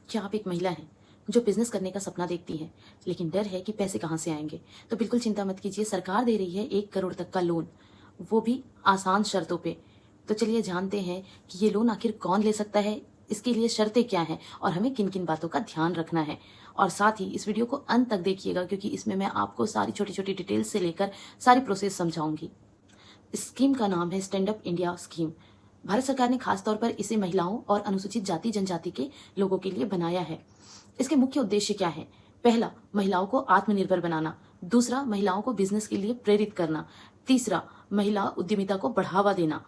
क्या आप एक महिला हैं जो बिजनेस करने का सपना देखती हैं, लेकिन डर है कि पैसे कहाँ से आएंगे? तो बिल्कुल चिंता मत कीजिए, सरकार दे रही है 1 करोड़ तक का लोन, वो भी आसान शर्तों पे। तो चलिए जानते हैं कि ये लोन आखिर कौन ले सकता है, इसके लिए शर्तें क्या हैं और हमें किन किन बातों का ध्यान रखना है। और साथ ही इस वीडियो को अंत तक देखिएगा, क्योंकि इसमें मैं आपको सारी छोटी छोटी डिटेल्स से लेकर सारी प्रोसेस समझाऊंगी। इस स्कीम का नाम है stand up India scheme. Bharat सरकार ने खास तौर पर इसे महिलाओं और अनुसूचित जाति जनजाति के लोगों के लिए बनाया है। इसके मुख्य उद्देश्य क्या है? पहला, महिलाओं को आत्मनिर्भर बनाना। दूसरा, महिलाओं को बिजनेस के लिए प्रेरित करना। तीसरा, महिला उद्यमिता को बढ़ावा देना।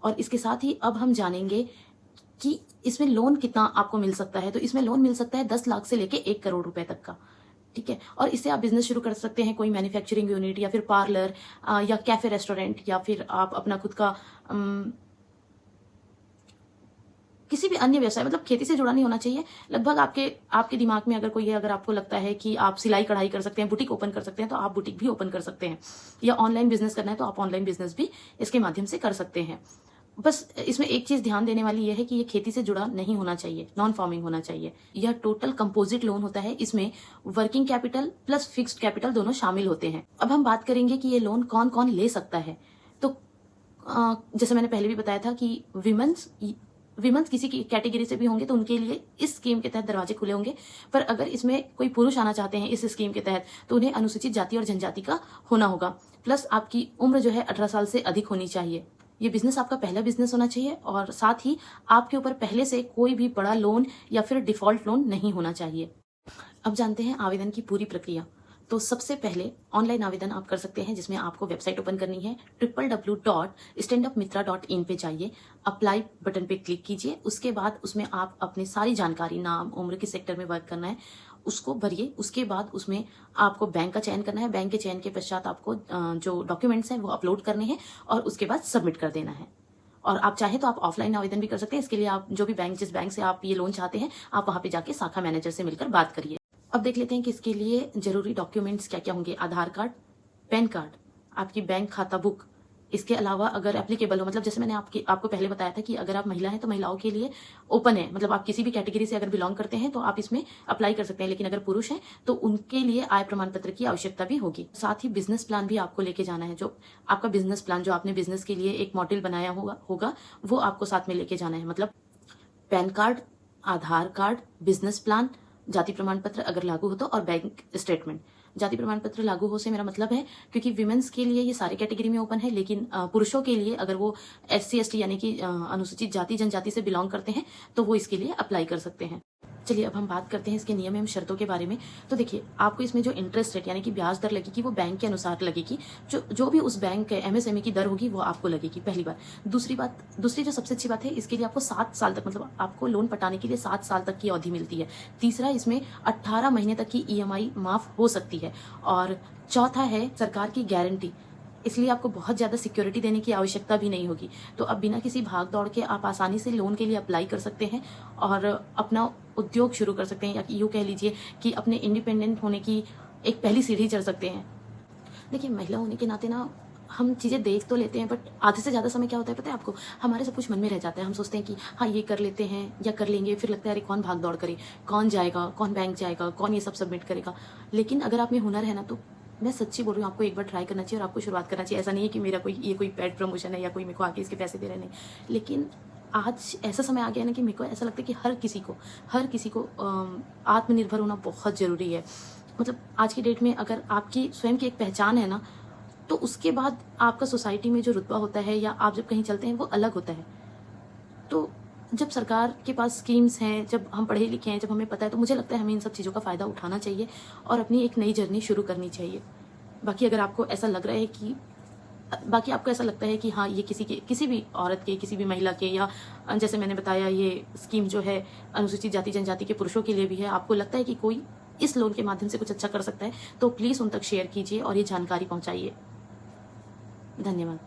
और इसके साथ ही अब हम जानेंगे कि इसमें लोन कितना आपको मिल सकता है। तो इसमें लोन मिल सकता है 10 लाख से लेके 1 करोड़ रुपए तक का। ठीक है, और इससे आप बिजनेस शुरू कर सकते हैं, कोई मैन्युफैक्चरिंग यूनिट या फिर पार्लर या कैफे रेस्टोरेंट, या फिर आप अपना खुद का किसी भी अन्य व्यवसाय, मतलब खेती से जुड़ा नहीं होना चाहिए। लगभग आपके आपके दिमाग में अगर कोई है, अगर आपको लगता है कि आप सिलाई कढ़ाई कर सकते हैं, बुटीक ओपन कर सकते हैं, तो आप बुटीक भी ओपन कर सकते हैं। या ऑनलाइन बिजनेस करना है तो आप ऑनलाइन बिजनेस भी इसके माध्यम से कर सकते हैं। बस इसमें एक चीज ध्यान देने वाली यह है कि ये खेती से जुड़ा नहीं होना चाहिए, नॉन फार्मिंग होना चाहिए। यह टोटल कंपोजिट लोन होता है, इसमें working capital plus fixed capital दोनों शामिल होते हैं। अब हम बात करेंगे कि ये लोन कौन कौन ले सकता है। तो जैसे मैंने पहले भी बताया था कि विमेंस किसी की कैटेगरी से भी होंगे तो उनके लिए इस स्कीम के तहत दरवाजे खुले होंगे। पर अगर इसमें कोई पुरुष आना चाहते हैं इस स्कीम के तहत, तो उन्हें अनुसूचित जाति और जनजाति का होना होगा। प्लस आपकी उम्र जो है 18 साल से अधिक होनी चाहिए। ये बिजनेस आपका पहला बिजनेस होना चाहिए, और साथ ही आपके ऊपर पहले से कोई भी बड़ा लोन या फिर डिफॉल्ट लोन नहीं होना चाहिए। अब जानते हैं आवेदन की पूरी प्रक्रिया। तो सबसे पहले ऑनलाइन आवेदन आप कर सकते हैं, जिसमें आपको वेबसाइट ओपन करनी है। www.standupmitra.in पे जाइए, अप्लाई बटन पे क्लिक कीजिए। उसके बाद उसमें आप अपनी सारी जानकारी, नाम, उम्र, किस सेक्टर में वर्क करना है, उसको भरिए। उसके बाद उसमें आपको बैंक का चयन करना है। बैंक के चयन के पश्चात आपको जो डॉक्यूमेंट्स हैं वो अपलोड करने हैं और उसके बाद सबमिट कर देना है। और आप चाहे तो आप ऑफलाइन आवेदन भी कर सकते हैं। इसके लिए आप जो भी बैंक, जिस बैंक से आप ये लोन चाहते हैं, आप वहां पे जाके शाखा मैनेजर से मिलकर बात करिए। अब देख लेते हैं कि इसके लिए जरूरी डॉक्यूमेंट्स क्या क्या होंगे। आधार कार्ड, पैन कार्ड, आपकी बैंक खाता बुक। इसके अलावा अगर एप्लीकेबल हो, मतलब जैसे मैंने आपको पहले बताया था कि अगर आप महिला हैं तो महिलाओं के लिए ओपन है, मतलब आप किसी भी कैटेगरी से अगर बिलोंग करते हैं तो आप इसमें अप्लाई कर सकते हैं। लेकिन अगर पुरुष हैं तो उनके लिए आय प्रमाण पत्र की आवश्यकता भी होगी। साथ ही बिजनेस प्लान भी आपको लेके जाना है। जो आपका बिजनेस प्लान, जो आपने बिजनेस के लिए एक मॉडल बनाया होगा वो आपको साथ में लेके जाना है। मतलब पैन कार्ड, आधार कार्ड, बिजनेस प्लान, जाति प्रमाण पत्र अगर लागू हो तो, और बैंक स्टेटमेंट। जाति प्रमाण पत्र लागू हो से मेरा मतलब है क्योंकि विमेंस के लिए ये सारी कैटेगरी में ओपन है, लेकिन पुरुषों के लिए अगर वो SC ST यानी कि अनुसूचित जाति जनजाति से बिलोंग करते हैं तो वो इसके लिए अप्लाई कर सकते हैं। चलिए अब हम बात करते हैं इसके नियम एवं शर्तों के बारे में। तो देखिए, आपको इसमें जो इंटरेस्ट रेट यानी कि ब्याज दर लगेगी वो बैंक के अनुसार लगेगी। जो भी उस बैंक के MSME की दर होगी वो आपको लगेगी, पहली बात। दूसरी जो सबसे अच्छी बात है, इसके लिए आपको 7 साल तक, मतलब आपको लोन पटाने के लिए 7 साल तक की अवधि मिलती है। तीसरा, इसमें 18 महीने तक की EMI माफ हो सकती है। और चौथा है सरकार की गारंटी, इसलिए आपको बहुत ज़्यादा सिक्योरिटी देने की आवश्यकता भी नहीं होगी। तो अब बिना किसी भाग दौड़ के आप आसानी से लोन के लिए अप्लाई कर सकते हैं और अपना उद्योग शुरू कर सकते हैं, या यूँ कह लीजिए कि अपने इंडिपेंडेंट होने की एक पहली सीढ़ी चढ़ सकते हैं। देखिए, महिला होने के नाते ना हम चीज़ें देख तो लेते हैं, बट आधे से ज़्यादा समय क्या होता है पता है आपको? हमारे सब कुछ मन में रह जाता है। हम सोचते हैं कि हाँ ये कर लेते हैं या कर लेंगे, फिर लगता है अरे कौन भाग दौड़ करे, कौन जाएगा, कौन बैंक जाएगा, कौन ये सब सबमिट करेगा। लेकिन अगर आप में हुनर है ना, तो मैं सच्ची बोल रही हूँ, आपको एक बार ट्राई करना चाहिए और आपको शुरुआत करना चाहिए। ऐसा नहीं है कि मेरा कोई पेड प्रमोशन है या कोई मेरे को आके इसके पैसे दे रहे, नहीं। लेकिन आज ऐसा समय आ गया है ना कि मेरे को ऐसा लगता है कि हर किसी को आत्मनिर्भर होना बहुत ज़रूरी है। मतलब आज की डेट में अगर आपकी स्वयं की एक पहचान है ना, तो उसके बाद आपका सोसाइटी में जो रुतबा होता है या आप जब कहीं चलते हैं वो अलग होता है। तो जब सरकार के पास स्कीम्स हैं, जब हम पढ़े लिखे हैं, जब हमें पता है, तो मुझे लगता है हमें इन सब चीज़ों का फ़ायदा उठाना चाहिए और अपनी एक नई जर्नी शुरू करनी चाहिए। बाकी अगर आपको ऐसा लग रहा है कि आपको ऐसा लगता है कि हाँ ये किसी भी औरत के, किसी भी महिला के, या जैसे मैंने बताया ये स्कीम जो है अनुसूचित जाति जनजाति के पुरुषों के लिए भी है, आपको लगता है कि कोई इस लोन के माध्यम से कुछ अच्छा कर सकता है, तो प्लीज़ उन तक शेयर कीजिए और ये जानकारी पहुँचाइए। धन्यवाद।